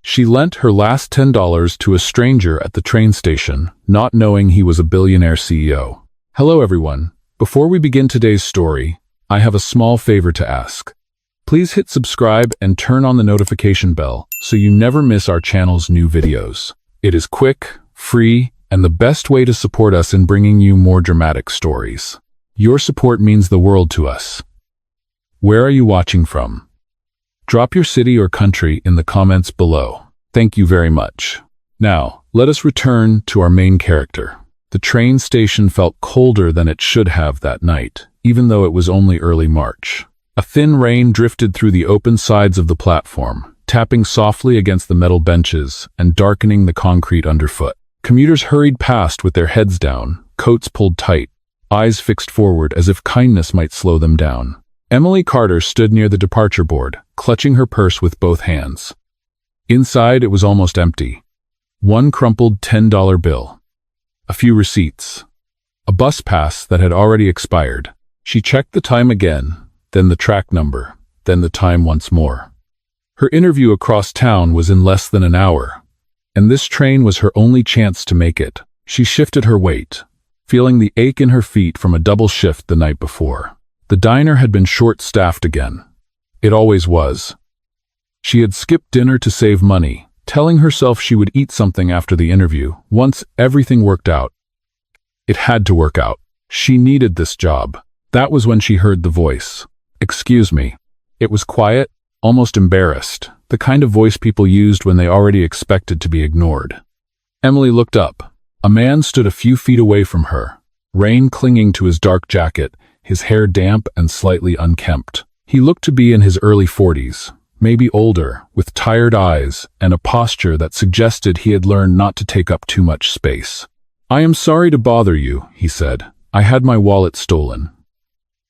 She lent her last $10 to a stranger at the train station, not knowing he was a billionaire CEO. Hello everyone. Before we begin today's story, I have a small favor to ask. Please hit subscribe and turn on the notification bell so you never miss our channel's new videos. It is quick, free, and the best way to support us in bringing you more dramatic stories. Your support means the world to us. Where are you watching from? Drop your city or country in the comments below. Thank you very much. Now, let us return to our main character. The train station felt colder than it should have that night, even though it was only early March. A thin rain drifted through the open sides of the platform, tapping softly against the metal benches and darkening the concrete underfoot. Commuters hurried past with their heads down, coats pulled tight, eyes fixed forward as if kindness might slow them down. Emily Carter stood near the departure board, clutching her purse with both hands. Inside, it was almost empty. One crumpled $10 bill. A few receipts. A bus pass that had already expired. She checked the time again, then the track number, then the time once more. Her interview across town was in less than an hour, and this train was her only chance to make it. She shifted her weight, feeling the ache in her feet from a double shift the night before. The diner had been short-staffed again. It always was. She had skipped dinner to save money, telling herself she would eat something after the interview, once everything worked out. It had to work out. She needed this job. That was when she heard the voice. "Excuse me." It was quiet, almost embarrassed, the kind of voice people used when they already expected to be ignored. Emily looked up. A man stood a few feet away from her, rain clinging to his dark jacket, his hair damp and slightly unkempt. He looked to be in his early 40s, maybe older, with tired eyes and a posture that suggested he had learned not to take up too much space. "I am sorry to bother you," he said. "I had my wallet stolen.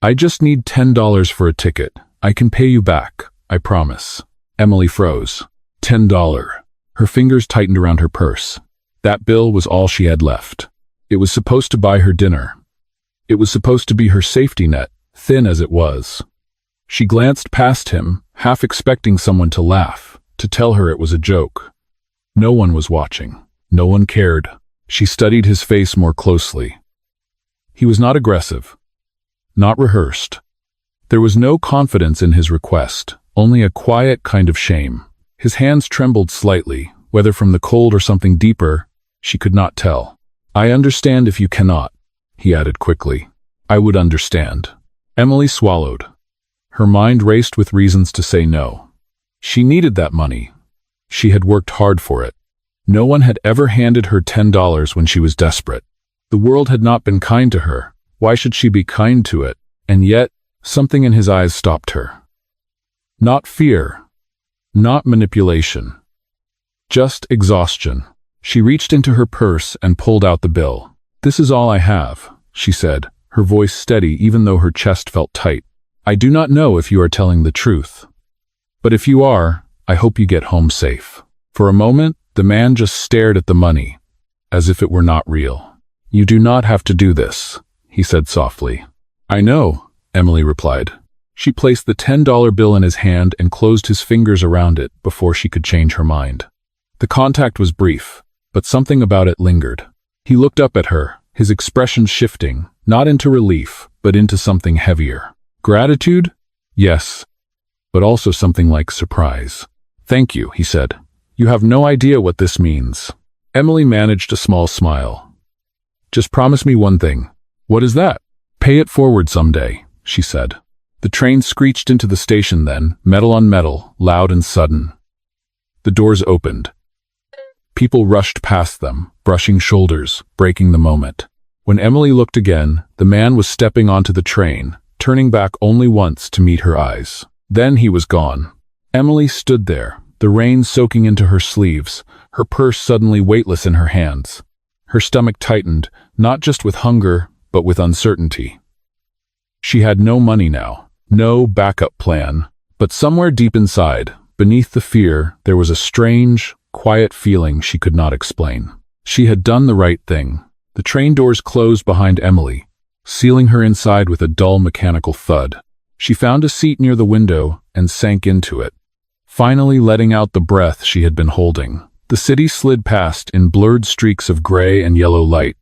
I just need $10 for a ticket. I can pay you back, I promise." Emily froze. $10. Her fingers tightened around her purse. That bill was all she had left. It was supposed to buy her dinner. It was supposed to be her safety net, thin as it was. She glanced past him, half expecting someone to laugh, to tell her it was a joke. No one was watching. No one cared. She studied his face more closely. He was not aggressive. Not rehearsed. There was no confidence in his request, only a quiet kind of shame. His hands trembled slightly, whether from the cold or something deeper, she could not tell. "I understand if you cannot," he added quickly. "I would understand." Emily swallowed. Her mind raced with reasons to say no. She needed that money. She had worked hard for it. No one had ever handed her $10 when she was desperate. The world had not been kind to her. Why should she be kind to it? And yet, something in his eyes stopped her. Not fear. Not manipulation. Just exhaustion. She reached into her purse and pulled out the bill. "This is all I have," she said, her voice steady even though her chest felt tight. "I do not know if you are telling the truth. But if you are, I hope you get home safe." For a moment, the man just stared at the money, as if it were not real. "You do not have to do this," he said softly. "I know," Emily replied. She placed the $10 bill in his hand and closed his fingers around it before she could change her mind. The contact was brief, but something about it lingered. He looked up at her, his expression shifting, not into relief, but into something heavier. Gratitude? Yes, but also something like surprise. "Thank you," he said. "You have no idea what this means." Emily managed a small smile. "Just promise me one thing." "What is that?" "Pay it forward someday," she said. The train screeched into the station then, metal on metal, loud and sudden. The doors opened. People rushed past them, brushing shoulders, breaking the moment. When Emily looked again, the man was stepping onto the train, turning back only once to meet her eyes. Then he was gone. Emily stood there, the rain soaking into her sleeves, her purse suddenly weightless in her hands. Her stomach tightened, not just with hunger, but with uncertainty. She had no money now, no backup plan, but somewhere deep inside, beneath the fear, there was a strange, quiet feeling she could not explain. She had done the right thing. The train doors closed behind Emily, sealing her inside with a dull mechanical thud. She found a seat near the window and sank into it. finally letting out the breath she had been holding. The city slid past in blurred streaks of gray and yellow light.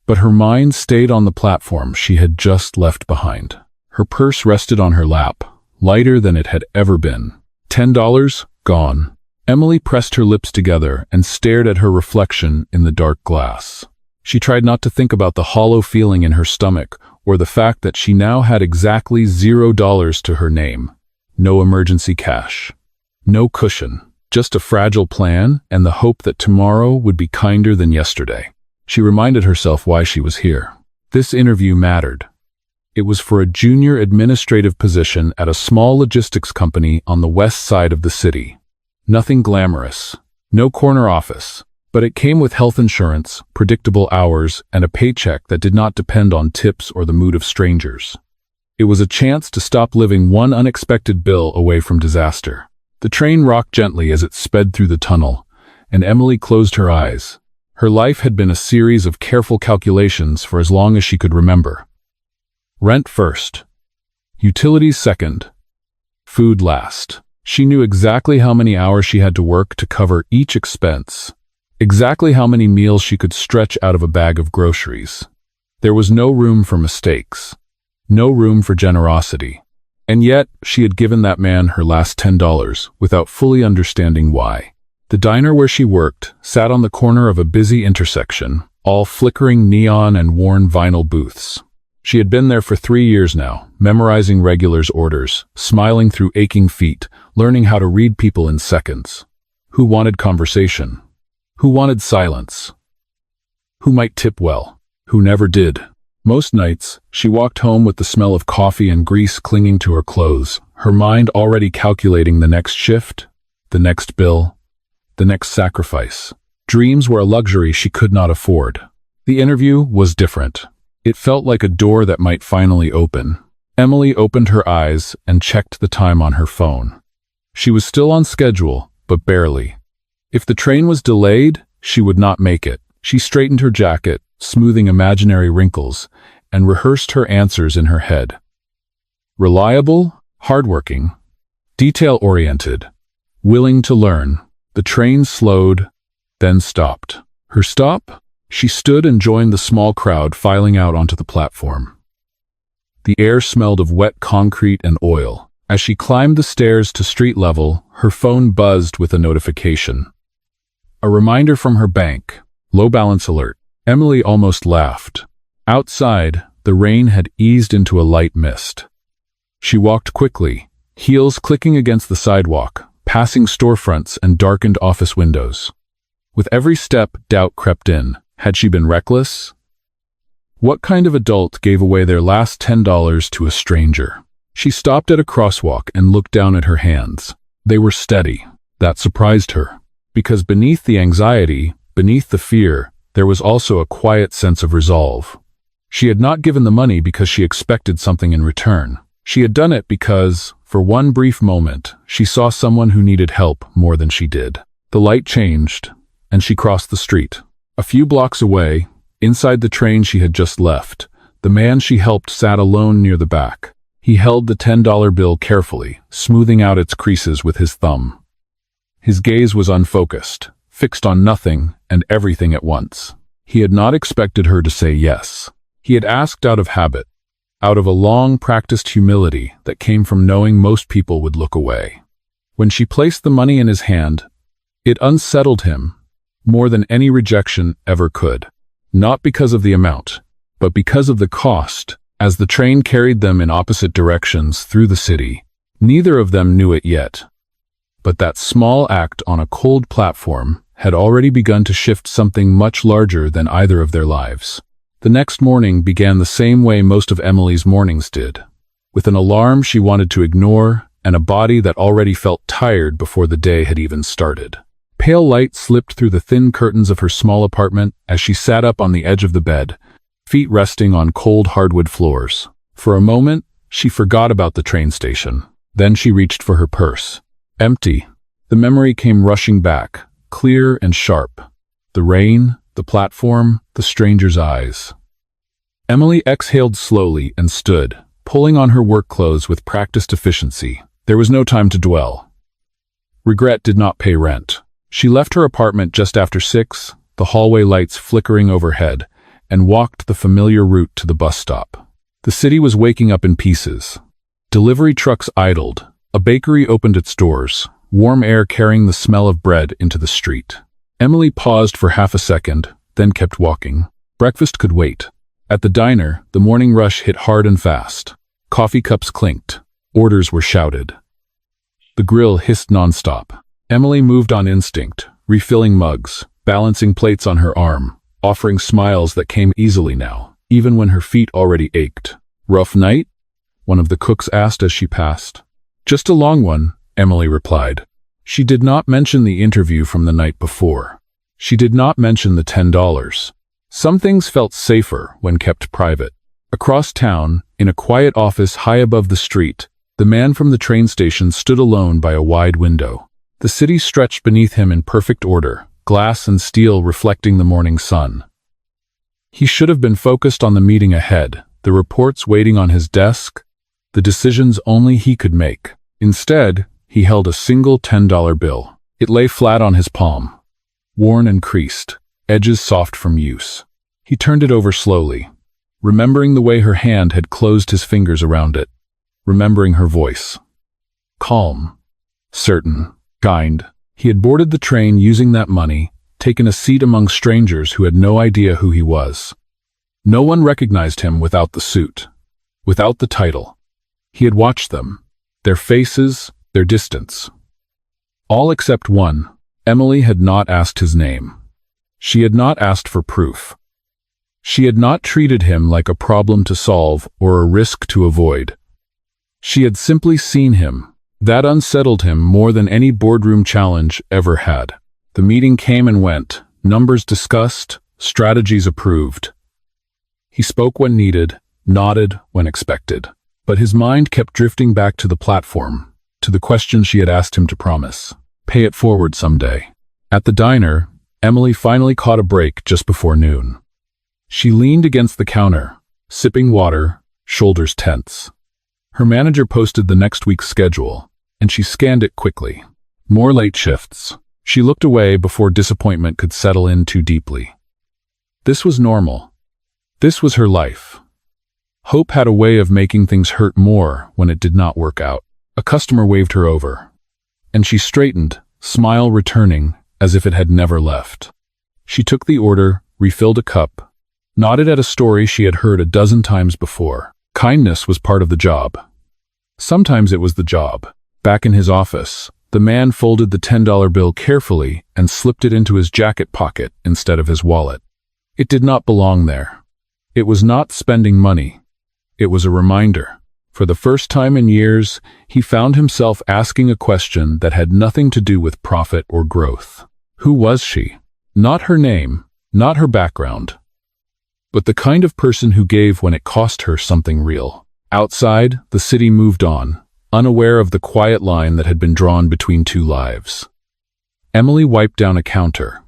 But her mind stayed on the platform she had just left behind. Her purse rested on her lap, lighter than it had ever been. $10 gone. Emily pressed her lips together and stared at her reflection in the dark glass. She tried not to think about the hollow feeling in her stomach or the fact that she now had exactly $0 to her name. No emergency cash. No cushion. Just a fragile plan and the hope that tomorrow would be kinder than yesterday. She reminded herself why she was here. This interview mattered. It was for a junior administrative position at a small logistics company on the west side of the city. Nothing glamorous. No corner office. But it came with health insurance, predictable hours, and a paycheck that did not depend on tips or the mood of strangers. It was a chance to stop living one unexpected bill away from disaster. The train rocked gently as it sped through the tunnel, and Emily closed her eyes. Her life had been a series of careful calculations for as long as she could remember. Rent first. Utilities second. Food last. She knew exactly how many hours she had to work to cover each expense. Exactly how many meals she could stretch out of a bag of groceries. There was no room for mistakes. No room for generosity. And yet, she had given that man her last $10 without fully understanding why. The diner where she worked sat on the corner of a busy intersection, all flickering neon and worn vinyl booths. She had been there for 3 years now, memorizing regulars' orders, smiling through aching feet, learning how to read people in seconds. Who wanted conversation? Who wanted silence? Who might tip well? Who never did? Most nights, she walked home with the smell of coffee and grease clinging to her clothes, her mind already calculating the next shift, the next bill, the next sacrifice. Dreams were a luxury she could not afford. The interview was different. It felt like a door that might finally open. Emily opened her eyes and checked the time on her phone. She was still on schedule, but barely. If the train was delayed, she would not make it. She straightened her jacket, smoothing imaginary wrinkles, and rehearsed her answers in her head. Reliable, hardworking, detail-oriented, willing to learn. The train slowed, then stopped. Her stop? She stood and joined the small crowd filing out onto the platform. The air smelled of wet concrete and oil. As she climbed the stairs to street level, her phone buzzed with a notification. A reminder from her bank. Low balance alert. Emily almost laughed. Outside, the rain had eased into a light mist. She walked quickly, heels clicking against the sidewalk, passing storefronts and darkened office windows. With every step, doubt crept in. Had she been reckless? What kind of adult gave away their last $10 to a stranger? She stopped at a crosswalk and looked down at her hands. They were steady. That surprised her. Because beneath the anxiety, beneath the fear, there was also a quiet sense of resolve. She had not given the money because she expected something in return. She had done it because, for one brief moment, she saw someone who needed help more than she did. The light changed, and she crossed the street. A few blocks away, inside the train she had just left, the man she helped sat alone near the back. He held the $10 bill carefully, smoothing out its creases with his thumb. His gaze was unfocused, fixed on nothing and everything at once. He had not expected her to say yes. He had asked out of habit, out of a long-practiced humility that came from knowing most people would look away. When she placed the money in his hand, it unsettled him more than any rejection ever could. Not because of the amount, but because of the cost. As the train carried them in opposite directions through the city, neither of them knew it yet. But that small act on a cold platform had already begun to shift something much larger than either of their lives. The next morning began the same way most of Emily's mornings did, with an alarm she wanted to ignore and a body that already felt tired before the day had even started. Pale light slipped through the thin curtains of her small apartment as she sat up on the edge of the bed, feet resting on cold hardwood floors. For a moment, she forgot about the train station. Then she reached for her purse. Empty. The memory came rushing back, clear and sharp. The rain, the platform, the stranger's eyes. Emily exhaled slowly and stood, pulling on her work clothes with practiced efficiency. There was no time to dwell. Regret did not pay rent. She left her apartment just after 6, the hallway lights flickering overhead, and walked the familiar route to the bus stop. The city was waking up in pieces. Delivery trucks idled. A bakery opened its doors, warm air carrying the smell of bread into the street. Emily paused for half a second, then kept walking. Breakfast could wait. At the diner, the morning rush hit hard and fast. Coffee cups clinked. Orders were shouted. The grill hissed nonstop. Emily moved on instinct, refilling mugs, balancing plates on her arm, offering smiles that came easily now, even when her feet already ached. "Rough night?" one of the cooks asked as she passed. "Just a long one," Emily replied. She did not mention the interview from the night before. She did not mention the $10. Some things felt safer when kept private. Across town, in a quiet office high above the street, the man from the train station stood alone by a wide window. The city stretched beneath him in perfect order, glass and steel reflecting the morning sun. He should have been focused on the meeting ahead, the reports waiting on his desk, the decisions only he could make. Instead, he held a single $10 bill. It lay flat on his palm, worn and creased, edges soft from use. He turned it over slowly, remembering the way her hand had closed his fingers around it, remembering her voice. Calm, certain, kind. He had boarded the train using that money, taken a seat among strangers who had no idea who he was. No one recognized him without the suit, without the title. He had watched them, their faces, their distance. All except one. Emily had not asked his name. She had not asked for proof. She had not treated him like a problem to solve or a risk to avoid. She had simply seen him. That unsettled him more than any boardroom challenge ever had. The meeting came and went, numbers discussed, strategies approved. He spoke when needed, nodded when expected. But his mind kept drifting back to the platform, to the question she had asked him to promise. Pay it forward someday. At the diner, Emily finally caught a break just before noon. She leaned against the counter, sipping water, shoulders tense. Her manager posted the next week's schedule, and she scanned it quickly. More late shifts. She looked away before disappointment could settle in too deeply. This was normal. This was her life. Hope had a way of making things hurt more when it did not work out. A customer waved her over, and she straightened, smile returning as if it had never left. She took the order, refilled a cup, nodded at a story she had heard a dozen times before. Kindness was part of the job. Sometimes it was the job. Back in his office, the man folded the $10 bill carefully and slipped it into his jacket pocket instead of his wallet. It did not belong there. It was not spending money. It was a reminder. For the first time in years, he found himself asking a question that had nothing to do with profit or growth. Who was she? Not her name, not her background, but the kind of person who gave when it cost her something real. Outside, the city moved on, unaware of the quiet line that had been drawn between two lives. Emily wiped down a counter,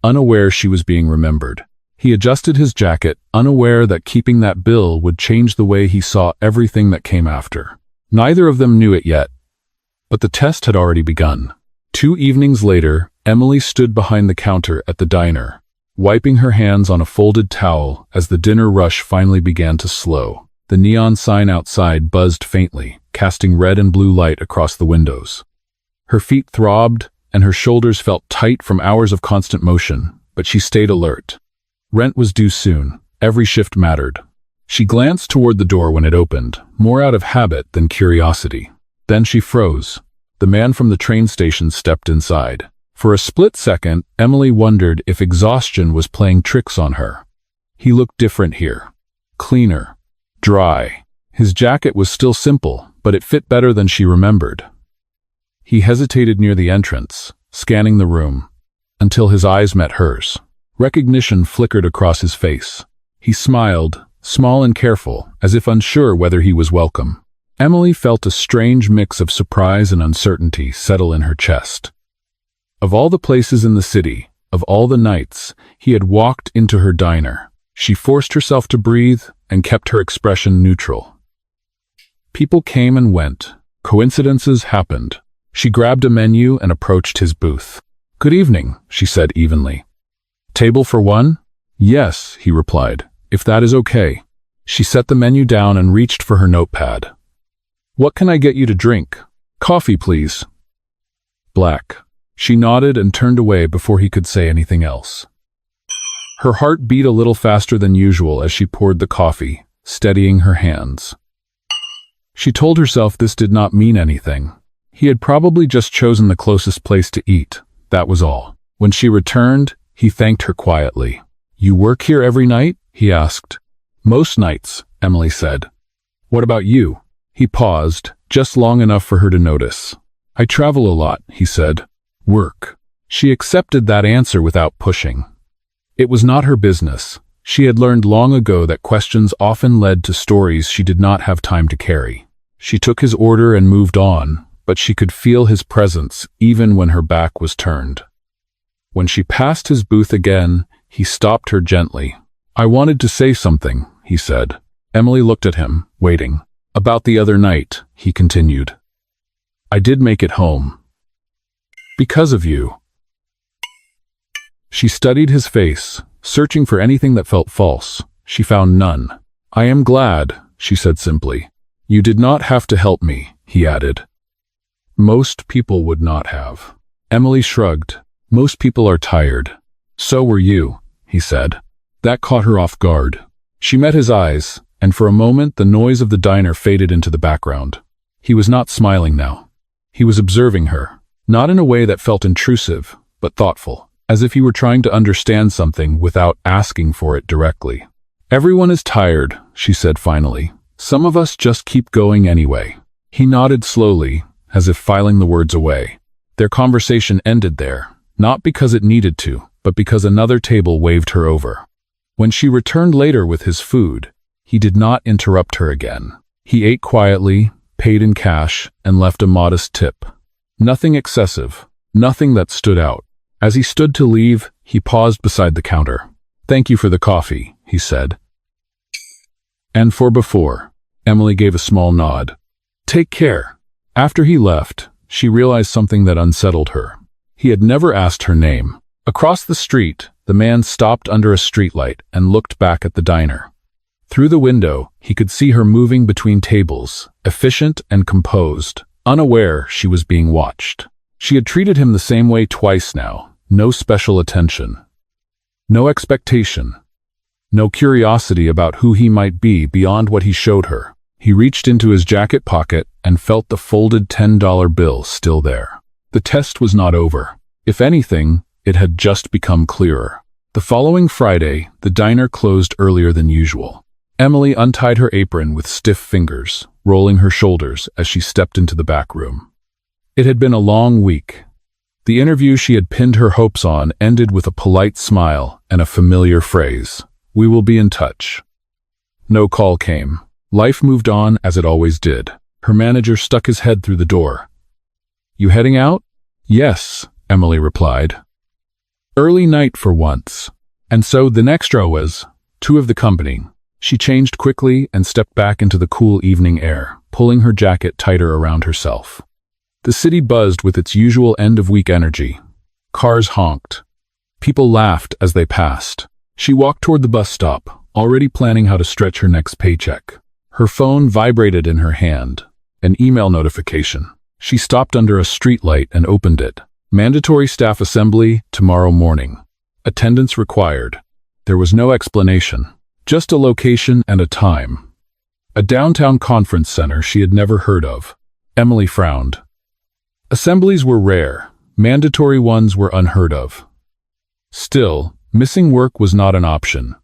unaware she was being remembered. He adjusted his jacket, unaware that keeping that bill would change the way he saw everything that came after. Neither of them knew it yet, but the test had already begun. 2 evenings later, Emily stood behind the counter at the diner, wiping her hands on a folded towel as the dinner rush finally began to slow. The neon sign outside buzzed faintly, casting red and blue light across the windows. Her feet throbbed, and her shoulders felt tight from hours of constant motion, but she stayed alert. Rent was due soon. Every shift mattered. She glanced toward the door when it opened, more out of habit than curiosity. Then she froze. The man from the train station stepped inside. For a split second, Emily wondered if exhaustion was playing tricks on her. He looked different here. Cleaner. Dry. His jacket was still simple, but it fit better than she remembered. He hesitated near the entrance, scanning the room, until his eyes met hers. Recognition flickered across his face. He smiled, small and careful, as if unsure whether he was welcome. Emily felt a strange mix of surprise and uncertainty settle in her chest. Of all the places in the city, of all the nights, he had walked into her diner. She forced herself to breathe and kept her expression neutral. People came and went. Coincidences happened. She grabbed a menu and approached his booth. "Good evening," she said evenly. "Table for one?" "Yes," he replied, "if that is okay." She set the menu down and reached for her notepad. "What can I get you to drink?" "Coffee, please." "Black." She nodded and turned away before he could say anything else. Her heart beat a little faster than usual as she poured the coffee, steadying her hands. She told herself this did not mean anything. He had probably just chosen the closest place to eat, that was all. When she returned, he thanked her quietly. "You work here every night?" he asked. "Most nights," Emily said. "What about you?" He paused, just long enough for her to notice. "I travel a lot," he said. "Work." She accepted that answer without pushing. It was not her business. She had learned long ago that questions often led to stories she did not have time to carry. She took his order and moved on, but she could feel his presence even when her back was turned. When she passed his booth again, he stopped her gently. "I wanted to say something," he said. Emily looked at him, waiting. "About the other night," he continued. "I did make it home. Because of you." She studied his face, searching for anything that felt false. She found none. "I am glad," she said simply. "You did not have to help me," he added. "Most people would not have." Emily shrugged. "Most people are tired." "So were you," he said. That caught her off guard. She met his eyes, and for a moment the noise of the diner faded into the background. He was not smiling now. He was observing her, not in a way that felt intrusive, but thoughtful, as if he were trying to understand something without asking for it directly. "Everyone is tired," she said finally. "Some of us just keep going anyway." He nodded slowly, as if filing the words away. Their conversation ended there, not because it needed to, but because another table waved her over. When she returned later with his food, he did not interrupt her again. He ate quietly, paid in cash, and left a modest tip. Nothing excessive, nothing that stood out. As he stood to leave, he paused beside the counter. "Thank you for the coffee," he said. "And for before." Emily gave a small nod. "Take care." After he left, she realized something that unsettled her. He had never asked her name. Across the street, the man stopped under a streetlight and looked back at the diner. Through the window, he could see her moving between tables, efficient and composed, unaware she was being watched. She had treated him the same way twice now, no special attention. No expectation. No curiosity about who he might be beyond what he showed her. He reached into his jacket pocket and felt the folded $10 bill still there. The test was not over. If anything, it had just become clearer. The following Friday, the diner closed earlier than usual. Emily untied her apron with stiff fingers, rolling her shoulders as she stepped into the back room. It had been a long week. The interview she had pinned her hopes on ended with a polite smile and a familiar phrase, "We will be in touch." No call came. Life moved on as it always did. Her manager stuck his head through the door. "You heading out?" "Yes," Emily replied. Early night for once. And so the next row was two of the company. She changed quickly and stepped back into the cool evening air, pulling her jacket tighter around herself. The city buzzed with its usual end-of-week energy. Cars honked. People laughed as they passed. She walked toward the bus stop, already planning how to stretch her next paycheck. Her phone vibrated in her hand. An email notification. She stopped under a streetlight and opened it. Mandatory staff assembly tomorrow morning. Attendance required. There was no explanation. Just a location and a time. A downtown conference center she had never heard of. Emily frowned. Assemblies were rare. Mandatory ones were unheard of. Still, missing work was not an option.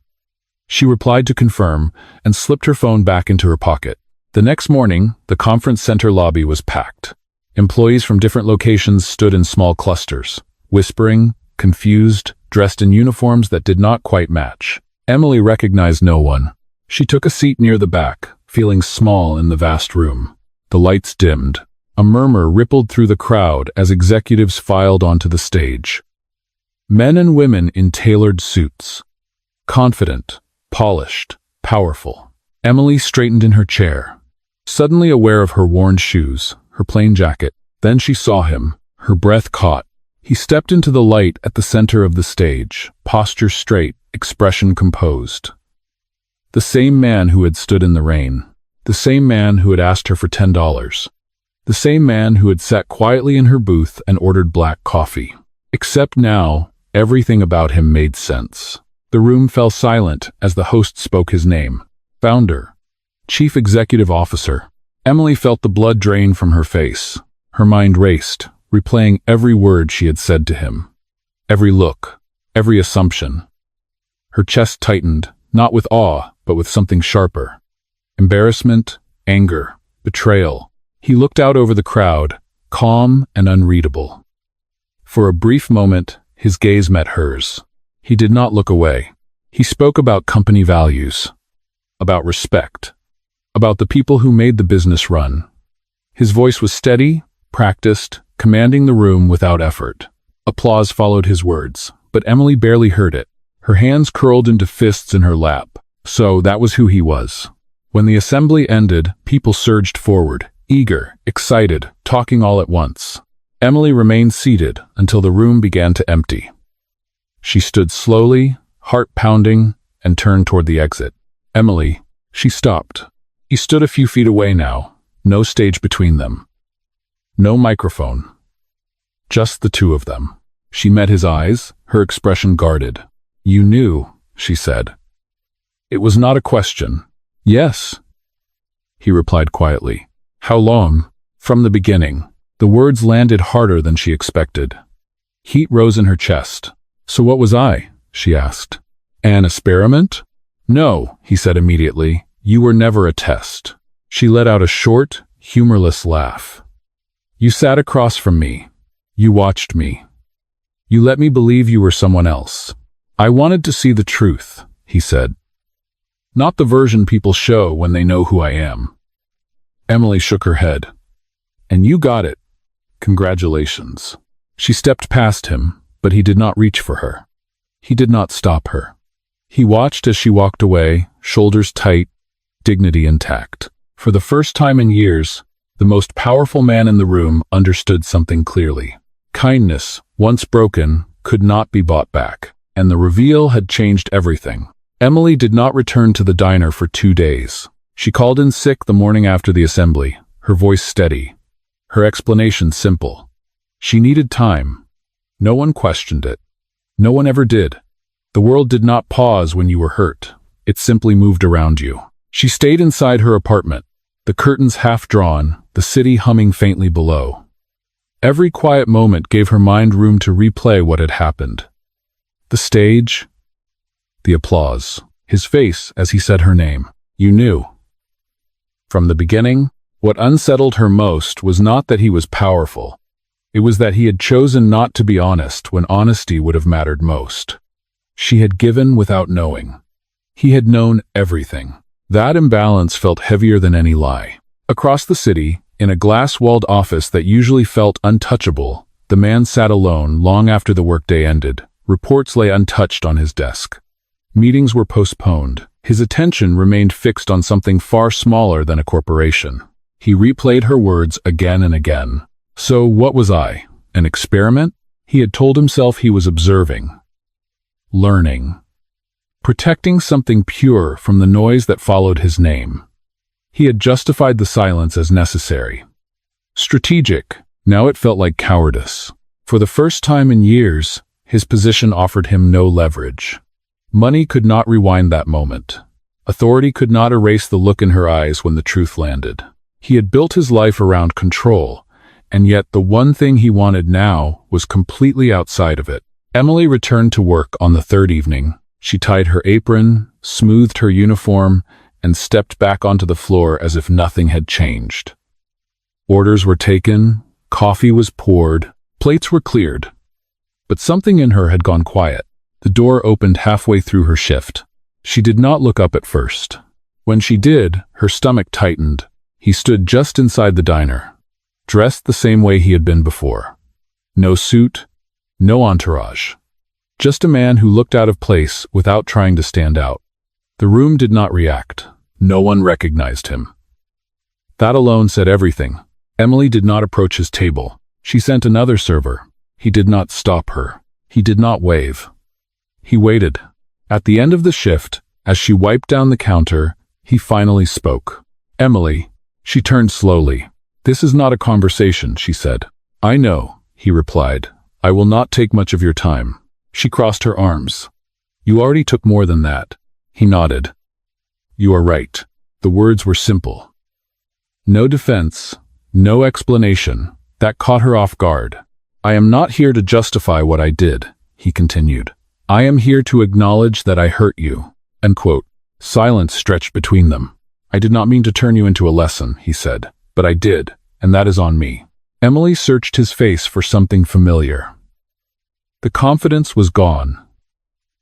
She replied to confirm and slipped her phone back into her pocket. The next morning, the conference center lobby was packed. Employees from different locations stood in small clusters, whispering, confused, dressed in uniforms that did not quite match. Emily recognized no one. She took a seat near the back, feeling small in the vast room. The lights dimmed. A murmur rippled through the crowd as executives filed onto the stage. Men and women in tailored suits. Confident, polished, powerful. Emily straightened in her chair, suddenly aware of her worn shoes, her plain jacket, Then she saw him, her breath caught. He stepped into the light at the center of the stage, posture straight, expression composed. The same man who had stood in the rain. The same man who had asked her for $10. The same man who had sat quietly in her booth and ordered black coffee. Except now, everything about him made sense. The room fell silent as the host spoke his name. Founder. Chief Executive Officer. Emily felt the blood drain from her face. Her mind raced, replaying every word she had said to him. Every look, every assumption. Her chest tightened, not with awe, but with something sharper. Embarrassment, anger, betrayal. He looked out over the crowd, calm and unreadable. For a brief moment, his gaze met hers. He did not look away. He spoke about company values, about respect, about the people who made the business run. His voice was steady, practiced, commanding the room without effort. Applause followed his words, but Emily barely heard it. Her hands curled into fists in her lap. So that was who he was. When the assembly ended, people surged forward, eager, excited, talking all at once. Emily remained seated until the room began to empty. She stood slowly, heart pounding, and turned toward the exit. Emily, she stopped. He stood a few feet away now, no stage between them. No microphone. Just the two of them. She met his eyes, her expression guarded. You knew, she said. It was not a question. Yes, he replied quietly. How long? From the beginning. The words landed harder than she expected. Heat rose in her chest. So what was I? She asked. An experiment? No, he said immediately. You were never a test. She let out a short, humorless laugh. You sat across from me. You watched me. You let me believe you were someone else. I wanted to see the truth, he said. Not the version people show when they know who I am. Emily shook her head. And you got it. Congratulations. She stepped past him, but he did not reach for her. He did not stop her. He watched as she walked away, shoulders tight, dignity intact. For the first time in years, the most powerful man in the room understood something clearly. Kindness, once broken, could not be bought back, and the reveal had changed everything. Emily did not return to the diner for 2 days. She called in sick the morning after the assembly, her voice steady, her explanation simple. She needed time. No one questioned it. No one ever did. The world did not pause when you were hurt. It simply moved around you. She stayed inside her apartment, the curtains half drawn, the city humming faintly below. Every quiet moment gave her mind room to replay what had happened. The stage, the applause, his face as he said her name. You knew. From the beginning, what unsettled her most was not that he was powerful. It was that he had chosen not to be honest when honesty would have mattered most. She had given without knowing. He had known everything. That imbalance felt heavier than any lie. Across the city, in a glass-walled office that usually felt untouchable, the man sat alone long after the workday ended. Reports lay untouched on his desk. Meetings were postponed. His attention remained fixed on something far smaller than a corporation. He replayed her words again and again. So what was I? An experiment? He had told himself he was observing, learning, protecting something pure from the noise that followed his name. He had justified the silence as necessary. Strategic. Now it felt like cowardice. For the first time in years, his position offered him no leverage. Money could not rewind that moment. Authority could not erase the look in her eyes when the truth landed. He had built his life around control, and yet the one thing he wanted now was completely outside of it. Emily returned to work on the third evening. She tied her apron, smoothed her uniform, and stepped back onto the floor as if nothing had changed. Orders were taken, coffee was poured, plates were cleared. But something in her had gone quiet. The door opened halfway through her shift. She did not look up at first. When she did, her stomach tightened. He stood just inside the diner, dressed the same way he had been before. No suit, no entourage. Just a man who looked out of place without trying to stand out. The room did not react. No one recognized him. That alone said everything. Emily did not approach his table. She sent another server. He did not stop her. He did not wave. He waited. At the end of the shift, as she wiped down the counter, he finally spoke. "Emily." She turned slowly. "This is not a conversation," she said. "I know," he replied. "I will not take much of your time." She crossed her arms. "You already took more than that." He nodded. "You are right." The words were simple. No defense, no explanation. That caught her off guard. "I am not here to justify what I did," he continued. "I am here to acknowledge that I hurt you." End quote. Silence stretched between them. "I did not mean to turn you into a lesson," he said, "but I did, and that is on me." Emily searched his face for something familiar. The confidence was gone.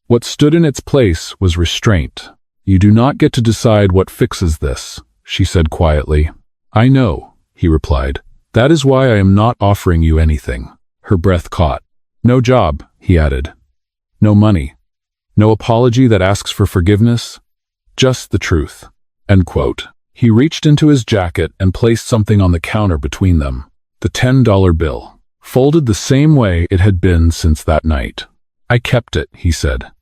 What stood in its place was restraint. "You do not get to decide what fixes this," she said quietly. "I know," he replied. "That is why I am not offering you anything." Her breath caught. "No job," he added. "No money. No apology that asks for forgiveness. Just the truth." End quote. He reached into his jacket and placed something on the counter between them. The $10 bill, folded the same way it had been since that night. "I kept it," he said,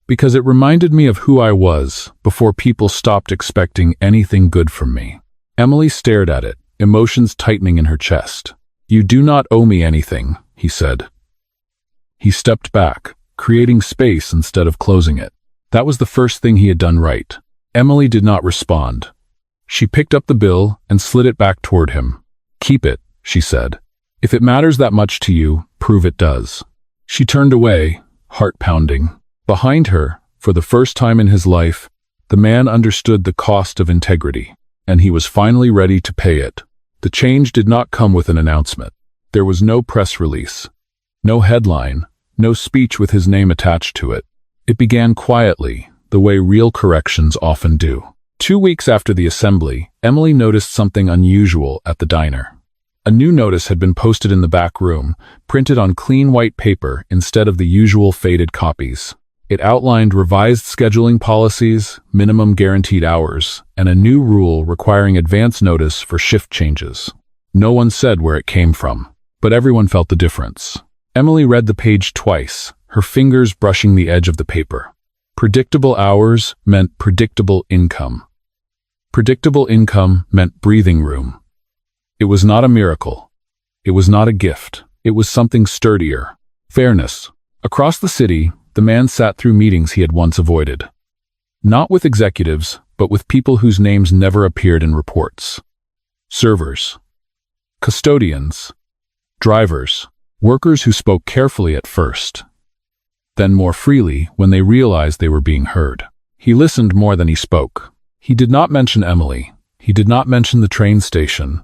"because it reminded me of who I was before people stopped expecting anything good from me." Emily stared at it, emotions tightening in her chest. "You do not owe me anything," he said. He stepped back, creating space instead of closing it. That was the first thing he had done right. Emily did not respond. She picked up the bill and slid it back toward him. "Keep it," she said. "If it matters that much to you, prove it does." She turned away, heart pounding. Behind her, for the first time in his life, the man understood the cost of integrity, and he was finally ready to pay it. The change did not come with an announcement. There was no press release, no headline, no speech with his name attached to it. It began quietly, the way real corrections often do. 2 weeks after the assembly, Emily noticed something unusual at the diner. A new notice had been posted in the back room, printed on clean white paper instead of the usual faded copies. It outlined revised scheduling policies, minimum guaranteed hours, and a new rule requiring advance notice for shift changes. No one said where it came from, but everyone felt the difference. Emily read the page twice, her fingers brushing the edge of the paper. Predictable hours meant predictable income. Predictable income meant breathing room. It was not a miracle. It was not a gift. It was something sturdier. Fairness. Across the city, the man sat through meetings he had once avoided. Not with executives, but with people whose names never appeared in reports. Servers. Custodians. Drivers. Workers who spoke carefully at first, then more freely when they realized they were being heard. He listened more than he spoke. He did not mention Emily. He did not mention the train station.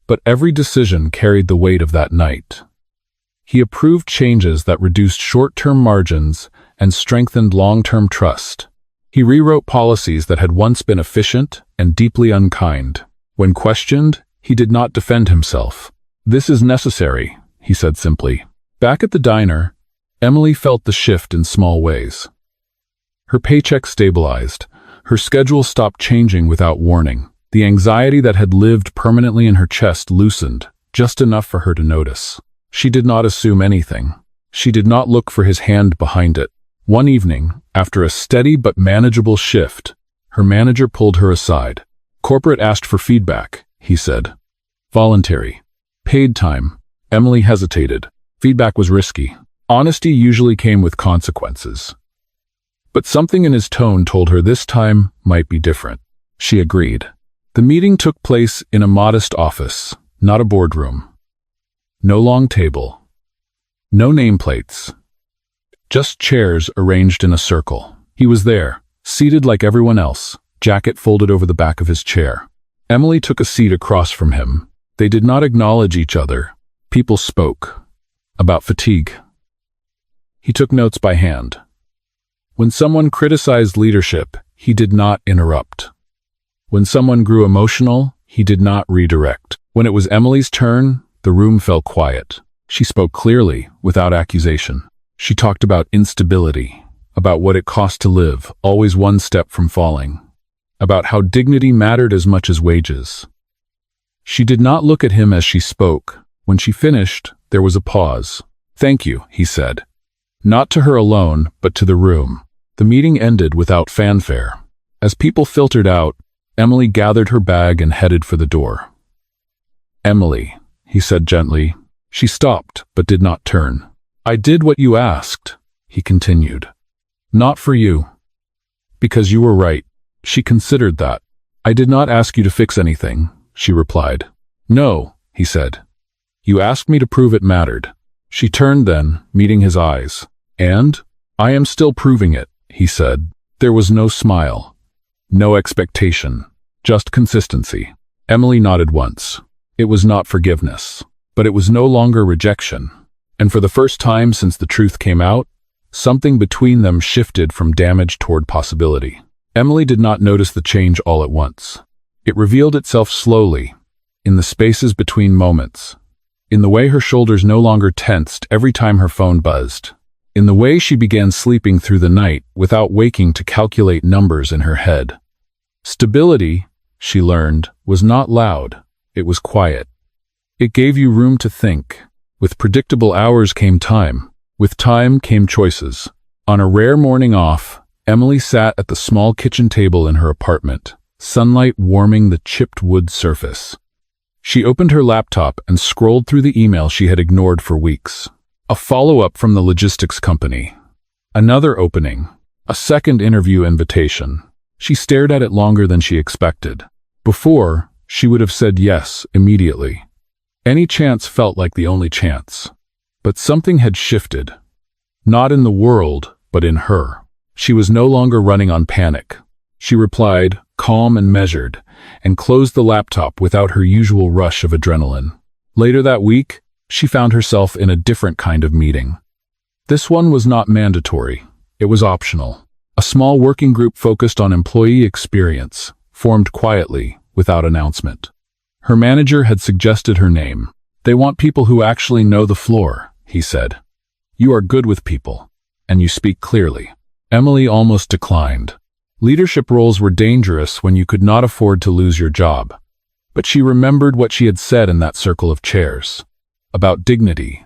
But every decision carried the weight of that night. He approved changes that reduced short-term margins and strengthened long-term trust. He rewrote policies that had once been efficient and deeply unkind. When questioned, he did not defend himself. "This is necessary," he said simply. Back at the diner, Emily felt the shift in small ways. Her paycheck stabilized. Her schedule stopped changing without warning. The anxiety that had lived permanently in her chest loosened, just enough for her to notice. She did not assume anything. She did not look for his hand behind it. One evening, after a steady but manageable shift, her manager pulled her aside. "Corporate asked for feedback," he said. "Voluntary. Paid time." Emily hesitated. Feedback was risky. Honesty usually came with consequences. But something in his tone told her this time might be different. She agreed. The meeting took place in a modest office, not a boardroom. No long table. No nameplates. Just chairs arranged in a circle. He was there, seated like everyone else, jacket folded over the back of his chair. Emily took a seat across from him. They did not acknowledge each other. People spoke. About fatigue. He took notes by hand. When someone criticized leadership, he did not interrupt. When someone grew emotional, he did not redirect. When it was Emily's turn, the room fell quiet. She spoke clearly, without accusation. She talked about instability, about what it cost to live, always one step from falling, about how dignity mattered as much as wages. She did not look at him as she spoke. When she finished, there was a pause. "Thank you," he said. Not to her alone, but to the room. The meeting ended without fanfare. As people filtered out, Emily gathered her bag and headed for the door. "Emily," he said gently. She stopped, but did not turn. "I did what you asked," he continued. "Not for you. Because you were right." She considered that. "I did not ask you to fix anything," she replied. "No," he said. "You asked me to prove it mattered." She turned then, meeting his eyes. "And? I am still proving it," he said. There was no smile. No expectation. Just consistency. Emily nodded once. It was not forgiveness. But it was no longer rejection. And for the first time since the truth came out, something between them shifted from damage toward possibility. Emily did not notice the change all at once. It revealed itself slowly, in the spaces between moments, in the way her shoulders no longer tensed every time her phone buzzed, in the way she began sleeping through the night without waking to calculate numbers in her head. Stability, she learned, was not loud, it was quiet. It gave you room to think. With predictable hours came time. With time came choices. On a rare morning off, Emily sat at the small kitchen table in her apartment, sunlight warming the chipped wood surface. She opened her laptop and scrolled through the email she had ignored for weeks. A follow-up from the logistics company. Another opening. A second interview invitation. She stared at it longer than she expected. Before, she would have said yes immediately. Any chance felt like the only chance. But something had shifted. Not in the world, but in her. She was no longer running on panic. She replied, calm and measured, and closed the laptop without her usual rush of adrenaline. Later that week, she found herself in a different kind of meeting. This one was not mandatory. It was optional. A small working group focused on employee experience, formed quietly, without announcement. Her manager had suggested her name. "They want people who actually know the floor," he said. "You are good with people, and you speak clearly." Emily almost declined. Leadership roles were dangerous when you could not afford to lose your job. But she remembered what she had said in that circle of chairs. About dignity.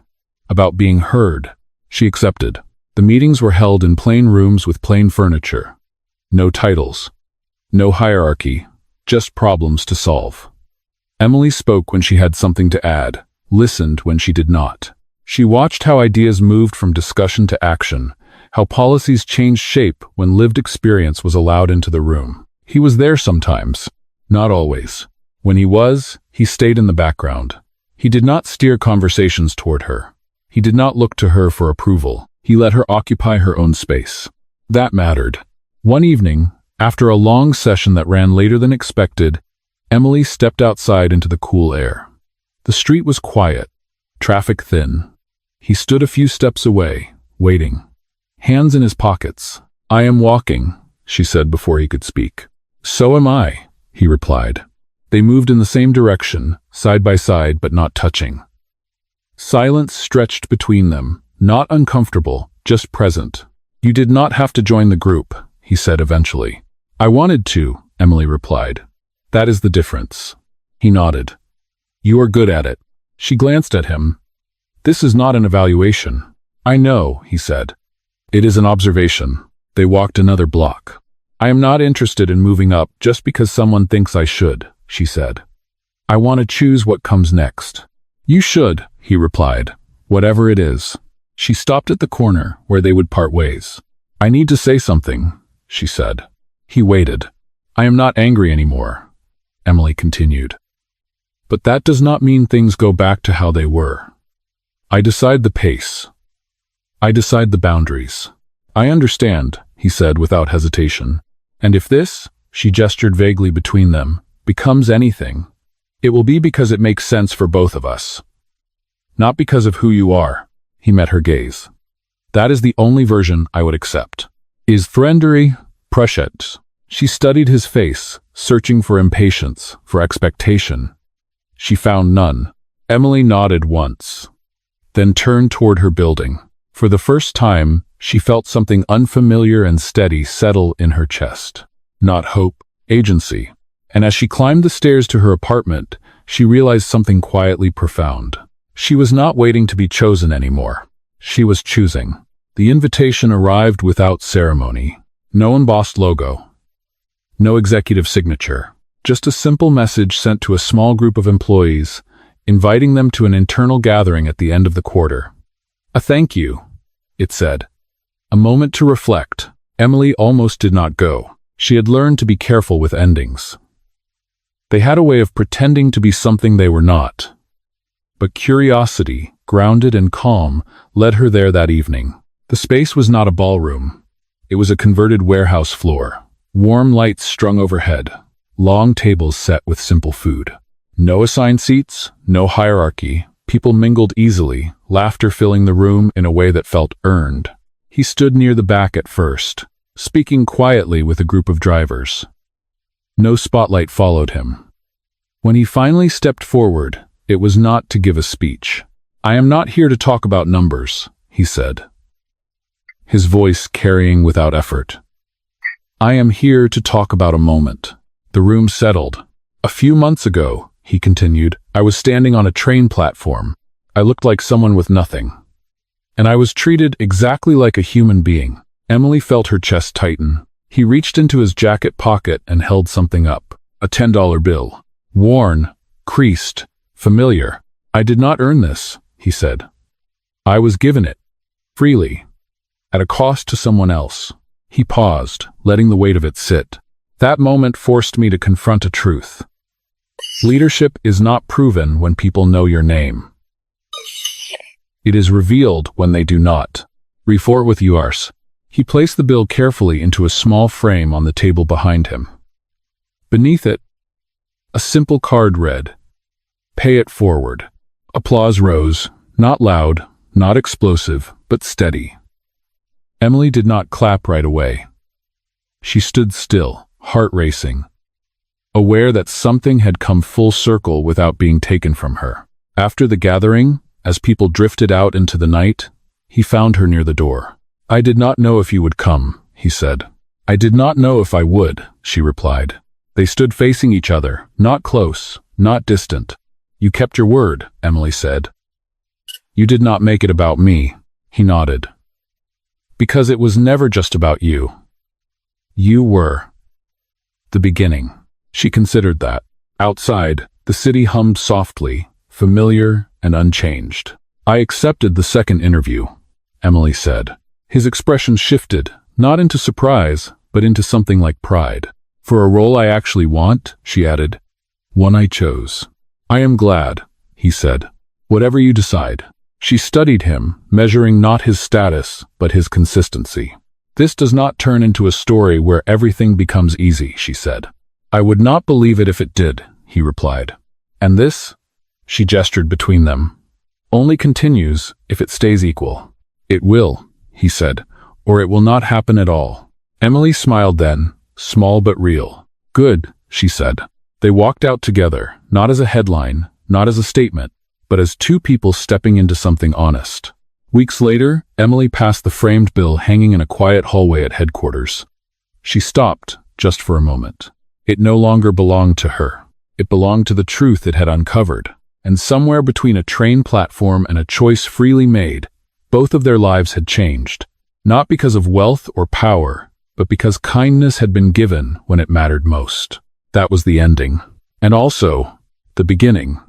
About being heard. She accepted. The meetings were held in plain rooms with plain furniture. No titles. No hierarchy. Just problems to solve. Emily spoke when she had something to add, listened when she did not. She watched how ideas moved from discussion to action, how policies changed shape when lived experience was allowed into the room. He was there sometimes, not always. When he was, he stayed in the background. He did not steer conversations toward her. He did not look to her for approval. He let her occupy her own space. That mattered. One evening, after a long session that ran later than expected, Emily stepped outside into the cool air. The street was quiet, traffic thin. He stood a few steps away, waiting. Hands in his pockets. "I am walking," she said before he could speak. "So am I," he replied. They moved in the same direction, side by side but not touching. Silence stretched between them, not uncomfortable, just present. "You did not have to join the group," he said eventually. "I wanted to," Emily replied. "That is the difference." He nodded. "You are good at it." She glanced at him. "This is not an evaluation." "I know," he said. "It is an observation." They walked another block. "I am not interested in moving up just because someone thinks I should," she said. "I want to choose what comes next." "You should," he replied, "whatever it is." She stopped at the corner where they would part ways. "I need to say something," she said. He waited. "I am not angry anymore," Emily continued. "But that does not mean things go back to how they were. I decide the pace. I decide the boundaries." "I understand," he said without hesitation. "And if this," she gestured vaguely between them, "becomes anything, it will be because it makes sense for both of us. Not because of who you are." He met her gaze. "That is the only version I would accept." "Is friendly, precious." She studied his face, searching for impatience, for expectation. She found none. Emily nodded once, then turned toward her building. For the first time, she felt something unfamiliar and steady settle in her chest. Not hope, agency. And as she climbed the stairs to her apartment, she realized something quietly profound. She was not waiting to be chosen anymore. She was choosing. The invitation arrived without ceremony. No embossed logo. No executive signature. Just a simple message sent to a small group of employees, inviting them to an internal gathering at the end of the quarter. "A thank you," it said. A moment to reflect. Emily almost did not go. She had learned to be careful with endings. They had a way of pretending to be something they were not. But curiosity, grounded and calm, led her there that evening. The space was not a ballroom. It was a converted warehouse floor. Warm lights strung overhead. Long tables set with simple food. No assigned seats, no hierarchy. People mingled easily, laughter filling the room in a way that felt earned. He stood near the back at first, speaking quietly with a group of drivers. No spotlight followed him. When he finally stepped forward, it was not to give a speech. "I am not here to talk about numbers," he said, his voice carrying without effort. "I am here to talk about a moment." The room settled. "A few months ago," he continued, "I was standing on a train platform. I looked like someone with nothing. And I was treated exactly like a human being." Emily felt her chest tighten. He reached into his jacket pocket and held something up. A $10 bill. Worn, creased, familiar. "I did not earn this," he said. "I was given it. Freely. At a cost to someone else." He paused, letting the weight of it sit. That moment forced me to confront a truth. Leadership is not proven when people know your name. It is revealed when they do not. Refort with yours. He placed the bill carefully into a small frame on the table behind him. Beneath it, a simple card read, "Pay it forward." Applause rose, not loud, not explosive, but steady. Emily did not clap right away. She stood still, heart racing, aware that something had come full circle without being taken from her. After the gathering, as people drifted out into the night, he found her near the door. "I did not know if you would come," he said. "I did not know if I would," she replied. They stood facing each other, not close, not distant. "You kept your word," Emily said. "You did not make it about me," he nodded. "Because it was never just about you. You were the beginning." She considered that. Outside, the city hummed softly, familiar and unchanged. "I accepted the second interview," Emily said. His expression shifted, not into surprise, but into something like pride. "For a role I actually want," she added. "One I chose." "I am glad," he said. "Whatever you decide." She studied him, measuring not his status, but his consistency. "This does not turn into a story where everything becomes easy," she said. "I would not believe it if it did," he replied. "And this," she gestured between them, "only continues if it stays equal." "It will," he said, "or it will not happen at all." Emily smiled then, small but real. "Good," she said. They walked out together, not as a headline, not as a statement, but as two people stepping into something honest. Weeks later, Emily passed the framed bill hanging in a quiet hallway at headquarters. She stopped, just for a moment. It no longer belonged to her. It belonged to the truth it had uncovered. And somewhere between a train platform and a choice freely made, both of their lives had changed. Not because of wealth or power, but because kindness had been given when it mattered most. That was the ending. And also, the beginning.